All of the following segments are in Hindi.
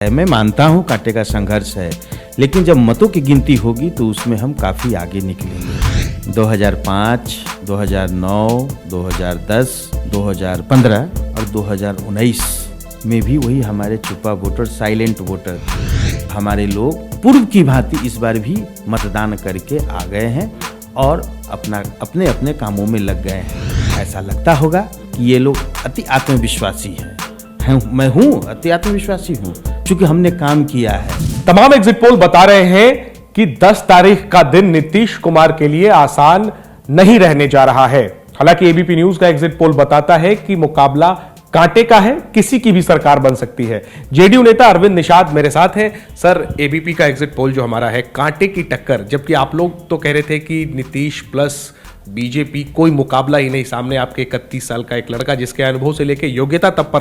मैं मानता हूं कांटे का संघर्ष है, लेकिन जब मतों की गिनती होगी तो उसमें हम काफ़ी आगे निकलेंगे। 2005, 2009, 2010, 2015 और 2019 में भी वही हमारे छुपा वोटर, साइलेंट वोटर थे। हमारे लोग पूर्व की भांति इस बार भी मतदान करके आ गए हैं और अपने अपने कामों में लग गए हैं। ऐसा लगता होगा कि ये लोग अति आत्मविश्वासी हैं। मैं हूँ अति आत्मविश्वासी हूँ, क्योंकि हमने काम किया है। तमाम एग्जिट पोल बता रहे हैं कि 10 तारीख का दिन नीतीश कुमार के लिए आसान नहीं रहने जा रहा है। हालांकि एबीपी न्यूज का एग्जिट पोल बताता है कि मुकाबला कांटे का है, किसी की भी सरकार बन सकती है। जेडीयू नेता अरविंद निषाद मेरे साथ हैं। सर, एबीपी का एग्जिट पोल जो हमारा है, कांटे की टक्कर, जबकि आप लोग तो कह रहे थे कि नीतीश प्लस बीजेपी कोई मुकाबला ही नहीं। सामने आपके 31 साल का एक लड़का जिसके अनुभव से लेकर योग्यता तक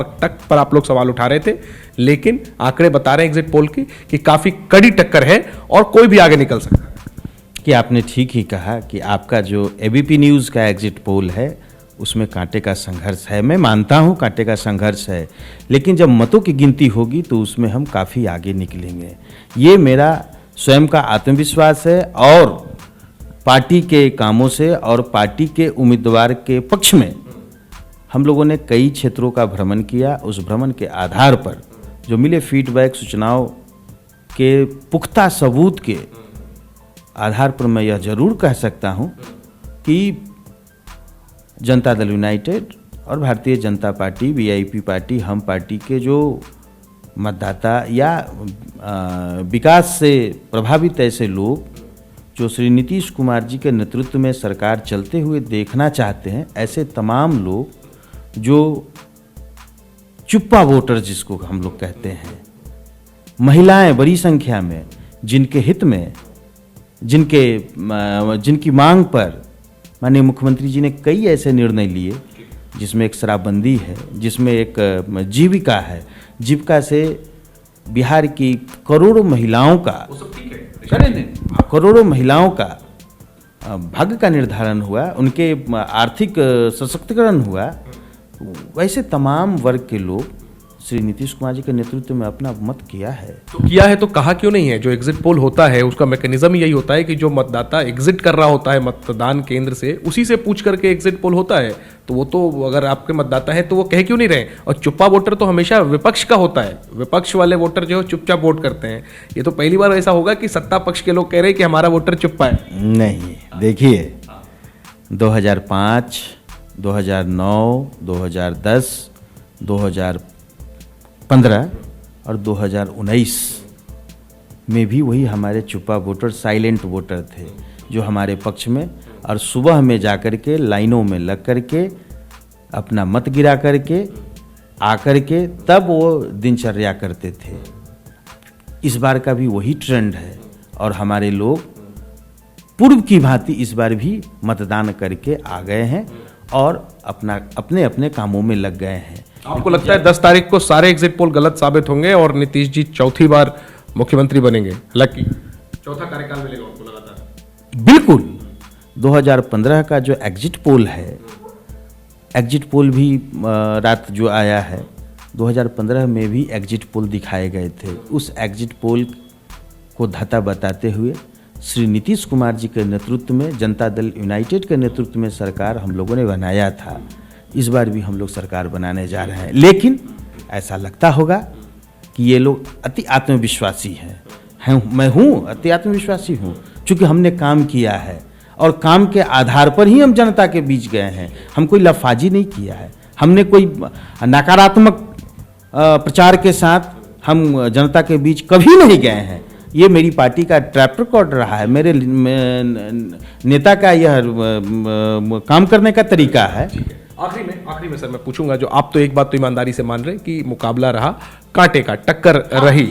पर आप लोग सवाल उठा रहे थे, लेकिन आंकड़े बता रहे हैं एग्जिट पोल की कि काफी कड़ी टक्कर है और कोई भी आगे निकल सकता है। कि आपने ठीक ही कहा कि आपका जो एबीपी न्यूज़ का एग्जिट पोल है उसमें कांटे का संघर्ष है। मैं मानता हूं कांटे का संघर्ष है, लेकिन जब मतों की गिनती होगी तो उसमें हम काफ़ी आगे निकलेंगे। ये मेरा स्वयं का आत्मविश्वास है और पार्टी के कामों से और पार्टी के उम्मीदवार के पक्ष में हम लोगों ने कई क्षेत्रों का भ्रमण किया। उस भ्रमण के आधार पर जो मिले फीडबैक, सूचनाओं के पुख्ता सबूत के आधार पर मैं यह जरूर कह सकता हूं कि जनता दल यूनाइटेड और Bharatiya Janata party, VIP party, हम पार्टी के जो मतदाता या विकास से प्रभावित ऐसे लोग जो श्री नीतीश कुमार जी के नेतृत्व में सरकार चलते हुए देखना चाहते हैं, ऐसे तमाम लोग जो चुप्पा वोटर जिसको हम लोग कहते हैं, महिलाएं बड़ी संख्या में, जिनके हित में, जिनकी मांग पर माननीय मुख्यमंत्री जी ने कई ऐसे निर्णय लिए, जिसमें एक शराबबंदी है, जिसमें एक जीविका है, जीविका से बिहार की करोड़ों महिलाओं का भाग्य का निर्धारण हुआ, उनके आर्थिक सशक्तिकरण हुआ। वैसे तमाम वर्ग के लोग श्री नीतीश कुमार जी के नेतृत्व में अपना मत किया है। तो किया है तो कहा क्यों नहीं है? जो एग्जिट पोल होता है उसका मैकेनिज्म यही होता है कि जो मतदाता एग्जिट कर रहा होता है मतदान केंद्र से, उसी से पूछ करके एग्जिट पोल होता है। तो वो तो अगर आपके मतदाता है तो वो कह क्यों नहीं रहे? और चुप्पा वोटर तो हमेशा विपक्ष का होता है। विपक्ष वाले वोटर जो चुपचाप वोट करते हैं। ये तो पहली बार ऐसा होगा कि सत्ता पक्ष के लोग कह रहे हैं कि हमारा वोटर चुप्पा है। नहीं, देखिए 2005, 2009, 2010, 2015 और 2019 में भी वही हमारे छुपा वोटर, साइलेंट वोटर थे, जो हमारे पक्ष में और सुबह में जाकर के लाइनों में लग करके अपना मत गिरा करके आकर के तब वो दिनचर्या करते थे। इस बार का भी वही ट्रेंड है और हमारे लोग पूर्व की भांति इस बार भी मतदान करके आ गए हैं और अपने अपने कामों में लग गए हैं। आपको लगता है 10 तारीख को सारे एग्जिट पोल गलत साबित होंगे और नीतीश जी चौथी बार मुख्यमंत्री बनेंगे? हालांकि चौथा कार्यकाल मिलेगा उनको लगातार। बिल्कुल। 2015 का जो एग्जिट पोल है, एग्जिट पोल भी रात जो आया है, 2015 में भी एग्जिट पोल दिखाए गए थे। उस एग्जिट पोल को धता बताते हुए श्री नीतीश कुमार जी के नेतृत्व में, जनता दल यूनाइटेड के नेतृत्व में सरकार हम लोगों ने बनाया था। इस बार भी हम लोग सरकार बनाने जा रहे हैं, लेकिन ऐसा लगता होगा कि ये लोग अति आत्मविश्वासी हैं। मैं हूँ अति आत्मविश्वासी हूँ, क्योंकि हमने काम किया है और काम के आधार पर ही हम जनता के बीच गए हैं। हम कोई लफाजी नहीं किया है, हमने कोई नकारात्मक प्रचार के साथ हम जनता के बीच कभी नहीं गए हैं। ये मेरी पार्टी का ट्रैक रिकॉर्ड रहा है, मेरे नेता का यह काम करने का तरीका है। आखिरी में सर मैं पूछूंगा, जो आप तो एक बात तो ईमानदारी से मान रहे हैं कि मुकाबला रहा कांटे का, टक्कर रही।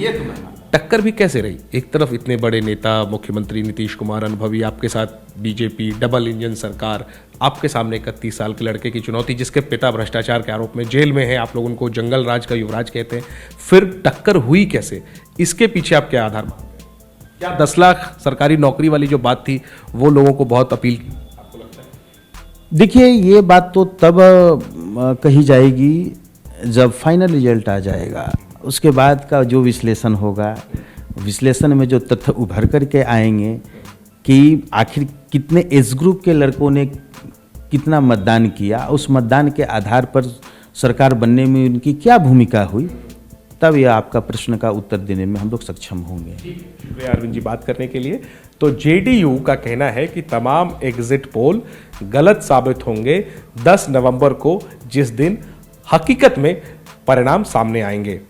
टक्कर भी कैसे रही? एक तरफ इतने बड़े नेता मुख्यमंत्री नीतीश कुमार अनुभवी, आपके साथ बीजेपी, डबल इंजन सरकार, आपके सामने 31 साल के लड़के की चुनौती, जिसके पिता भ्रष्टाचार के आरोप में जेल में है, आप लोग उनको जंगल राज का युवराज कहते हैं। फिर टक्कर हुई कैसे? इसके पीछे आप क्या आधार मानते हैं? क्या 10 लाख सरकारी नौकरी वाली जो बात थी वो लोगों को बहुत अपील की? देखिए, ये बात तो तब कही जाएगी जब फाइनल रिजल्ट आ जाएगा। उसके बाद का जो विश्लेषण होगा, विश्लेषण में जो तथ्य उभर कर के आएंगे कि आखिर कितने एज ग्रुप के लड़कों ने कितना मतदान किया, उस मतदान के आधार पर सरकार बनने में उनकी क्या भूमिका हुई, तब यह आपका प्रश्न का उत्तर देने में हम लोग सक्षम होंगे। शुक्रिया अरविंद जी बात करने के लिए। तो जेडीयू का कहना है कि तमाम एग्जिट पोल गलत साबित होंगे 10 नवंबर को, जिस दिन हकीकत में परिणाम सामने आएंगे।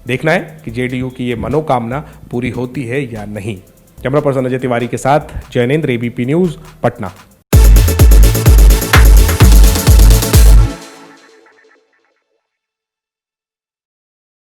देखना है कि जेडीयू की ये मनोकामना पूरी होती है या नहीं। कैमरा पर्सन अजय तिवारी के साथ जैनेंद्र, एबीपी न्यूज, पटना।